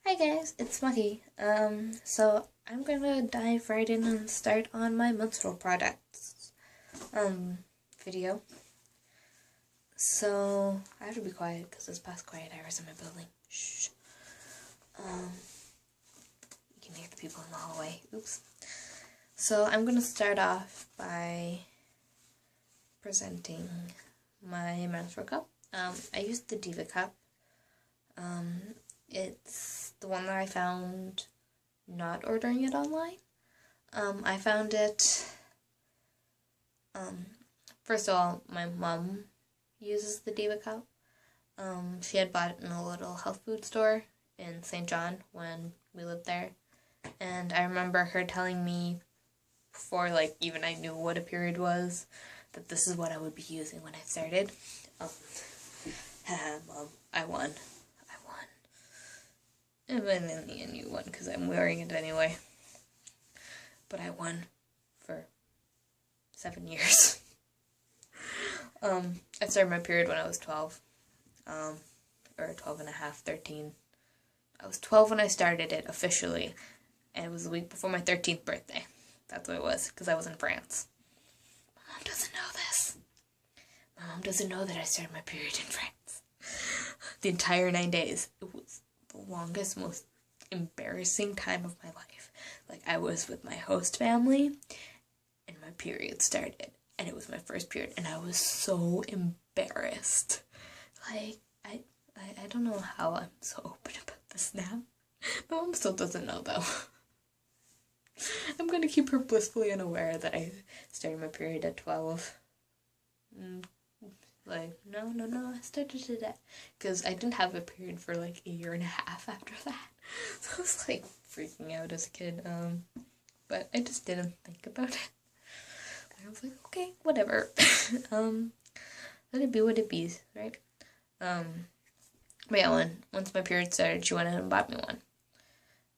Hi guys, it's Smucky. So I'm gonna dive right in and start on my menstrual products, video. So I have to be quiet because it's past quiet hours in my building. Shh. You can hear the people in the hallway. Oops. So I'm gonna start off by presenting my menstrual cup. I used the Diva cup. It's the one that I found not ordering it online. I found it, first of all, my mom uses the Diva cup. She had bought it in a little health food store in St. John when we lived there. And I remember her telling me before, even I knew what a period was, that this is what I would be using when I started. Mom, I won. And then in the end you won because I'm wearing it anyway. But I won for 7 years. I started my period when I was 12. Or 12 and a half, 13. I was 12 when I started it officially. And it was the week before my 13th birthday. That's what it was, because I was in France. My mom doesn't know this. My mom doesn't know that I started my period in France. The entire 9 days. It was the longest, most embarrassing time of my life. I was with my host family, and my period started. And it was my first period, and I was so embarrassed. I don't know how I'm so open about this now. My mom still doesn't know, though. I'm gonna keep her blissfully unaware that I started my period at 12. No, I started it at... Because I didn't have a period for, a year and a half after that. So I was, freaking out as a kid. But I just didn't think about it. I was like, okay, whatever. Let it be what it be, right? But yeah, once my period started, she went ahead and bought me one.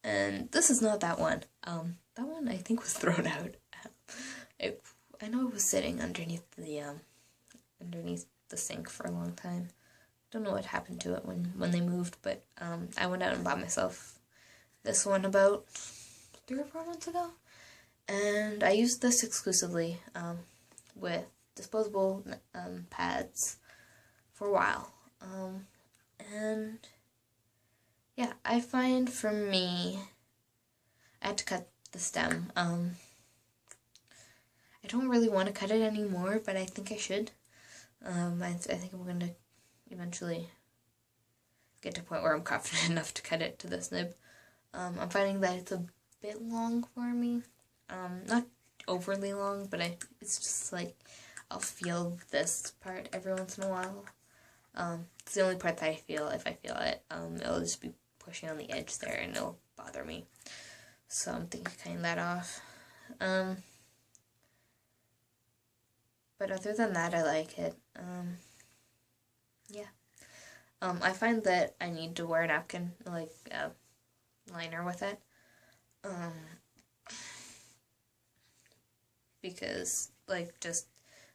And this is not that one. That one I think was thrown out. I know it was sitting underneath the sink for a long time. Don't know what happened to it when they moved, but I went out and bought myself this one about 3 or 4 months ago. And I used this exclusively with disposable pads for a while. And yeah, I find for me, I had to cut the stem. I don't really want to cut it anymore, but I think I should. I think I'm going to eventually get to a point where I'm confident enough to cut it to this nib. I'm finding that it's a bit long for me. Not overly long, but it's just I'll feel this part every once in a while. It's the only part that I feel. If I feel it, it'll just be pushing on the edge there and it'll bother me. So I'm thinking of cutting that off. But other than that, I like it. Yeah. I find that I need to wear a napkin, a liner with it. Because, just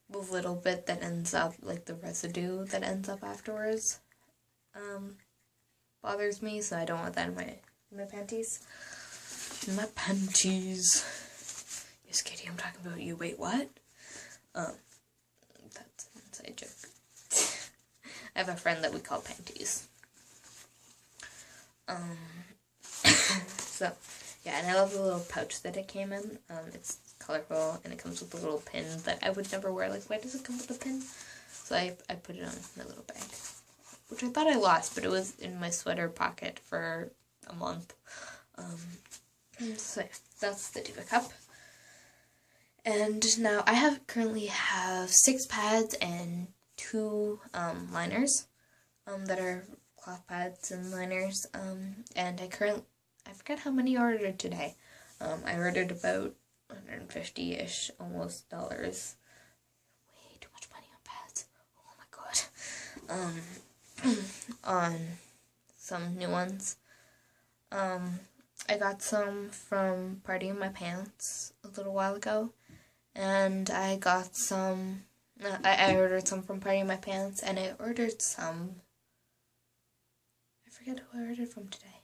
the little bit that ends up, the residue that ends up afterwards, bothers me, so I don't want that in my panties. In my panties. Yes, Katie, I'm talking about you. Wait, what? That's an inside joke. I have a friend that we call panties. So, yeah, and I love the little pouch that it came in. It's colorful, and it comes with a little pin that I would never wear. Why does it come with a pin? So I put it on my little bag, which I thought I lost, but it was in my sweater pocket for a month. So yeah, that's the Diva cup. And now I currently have 6 pads and 2 liners that are cloth pads and liners. And I forget how many I ordered today. I ordered about 150-ish, almost dollars. Way too much money on pads. Oh my god. On some new ones. I got some from Party in My Pants a little while ago. And I got some, I ordered some from Party in My Pants, and I ordered some, I forget who I ordered from today.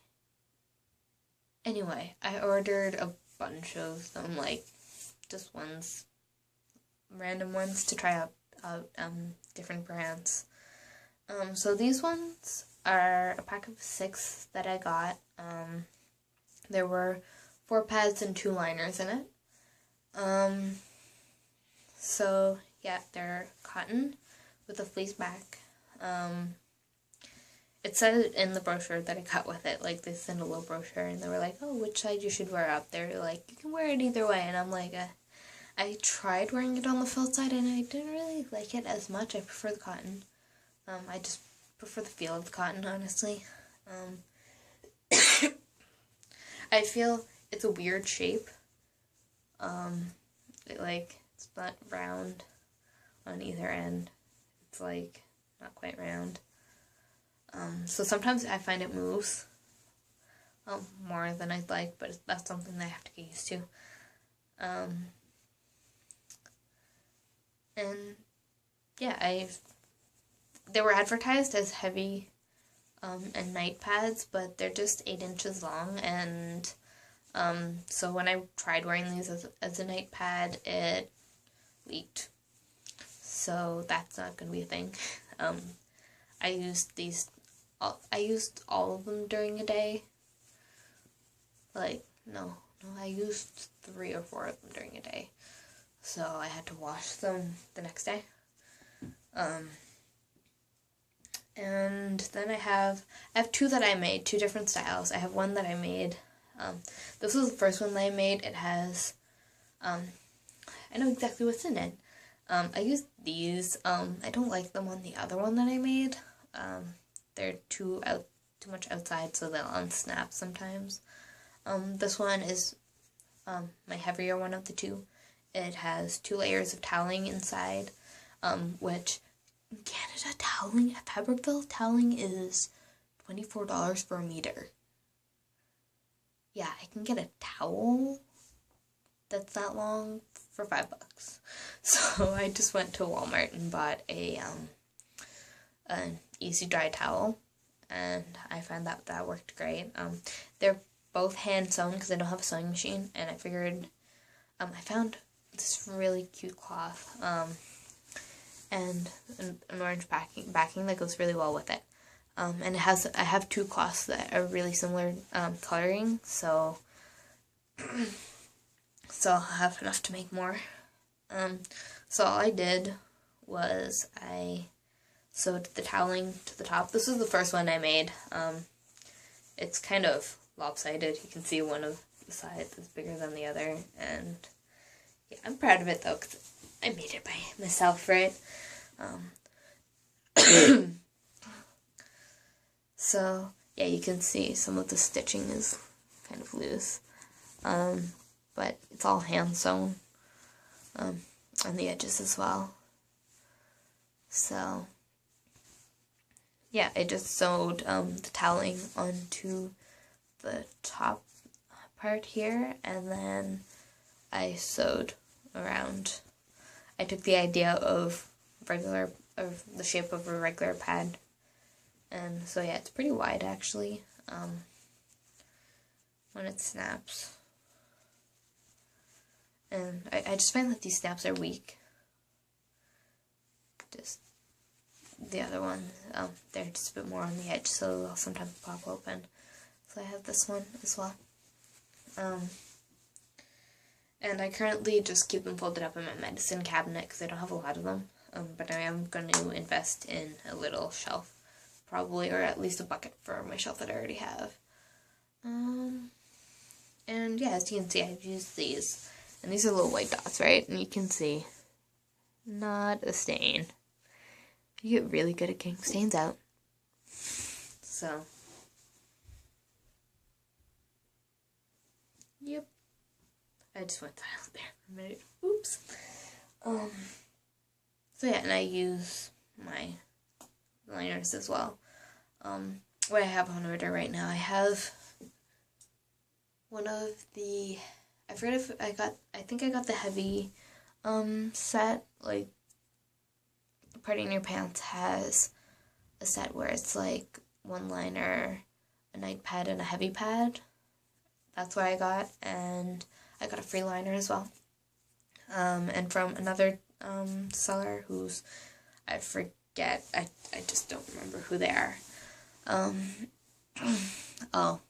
Anyway, I ordered a bunch of them, like, just ones, random ones to try out different brands. So these ones are a pack of 6 that I got. There were 4 pads and 2 liners in it. So yeah, they're cotton with a fleece back. It said in the brochure that I got with it, like, they sent a little brochure, and they were like, oh, which side you should wear up. They're like, you can wear it either way, and I'm like, I tried wearing it on the felt side, and I didn't really like it as much. I prefer the cotton. I just prefer the feel of the cotton, honestly. I feel it's a weird shape. It's not round on either end. It's, like, not quite round. So sometimes I find it moves more than I'd like, but that's something that I have to get used to. And yeah, they were advertised as heavy and night pads, but they're just 8 inches long, and so when I tried wearing these as a night pad, it leaked. So that's not going to be a thing. I used all of them during a day. Like, no, I used 3 or 4 of them during a day. So I had to wash them the next day. And then I have 2 that I made, 2 different styles. I have one that I made, this was the first one that I made. It has, I know exactly what's in it. I used these. I don't like them on the other one that I made. They're too much outside, so they'll unsnap sometimes. This one is my heavier one of the 2. It has 2 layers of toweling inside, which in Canada, toweling at Fabricville, toweling is $24 for a meter. Yeah, I can get a towel that's that long for $5. So I just went to Walmart and bought an easy dry towel, and I found that worked great. They're both hand sewn because I don't have a sewing machine, and I figured I found this really cute cloth and an orange backing that goes really well with it. And I have 2 cloths that are really similar coloring, so I'll have enough to make more. So all I did was I sewed the toweling to the top. This was the first one I made. It's kind of lopsided. You can see one of the sides is bigger than the other, and yeah, I'm proud of it though, because I made it by myself, right? So yeah, you can see some of the stitching is kind of loose, but it's all hand sewn on the edges as well. So yeah, I just sewed the toweling onto the top part here, and then I sewed around. I took the idea of the shape of a regular pad, and so yeah, it's pretty wide actually when it snaps. And I just find that these snaps are weak. Just the other ones, they're just a bit more on the edge, so they'll sometimes pop open. So I have this one as well. And I currently just keep them folded up in my medicine cabinet because I don't have a lot of them. But I am going to invest in a little shelf, probably, or at least a bucket for my shelf that I already have. And yeah, as you can see, I've used these. And these are little white dots, right? And you can see, not a stain. You get really good at getting stains out. So, yep. I just went silent there for a minute. Oops. So yeah, and I use my liners as well. What I have on order right now, I have one of the, I forget if I think I got the heavy set. Like, Party in Your Pants has a set where it's like 1 liner, a night pad, and a heavy pad. That's what I got, and I got a free liner as well. And from another seller who's, I forget, I just don't remember who they are. I'll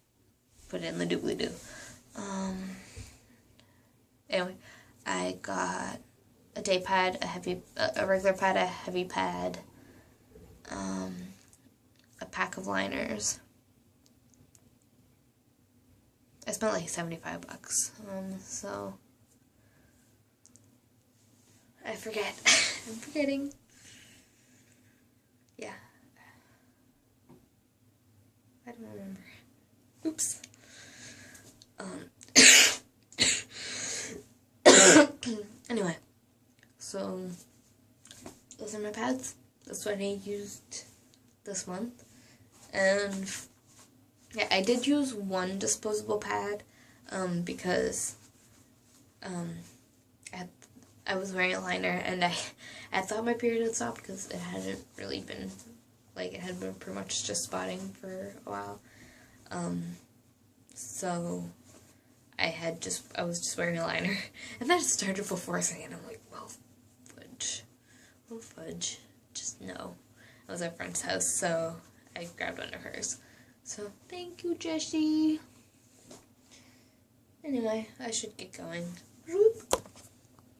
put it in the doobly-doo. Anyway, I got a day pad, a regular pad, a heavy pad, a pack of liners. I spent like $75, so I forget. I'm forgetting. Yeah. I don't remember. Oops. Anyway, so those are my pads. That's what I used this month. And yeah, I did use one disposable pad because I was wearing a liner, and I thought my period had stopped because it hadn't really been, like, it had been pretty much just spotting for a while. So I was just wearing a liner, and then it started forcing, and I'm like, well, fudge, just no. I was at a friend's house, so I grabbed one of hers. So thank you, Jessie. Anyway, I should get going.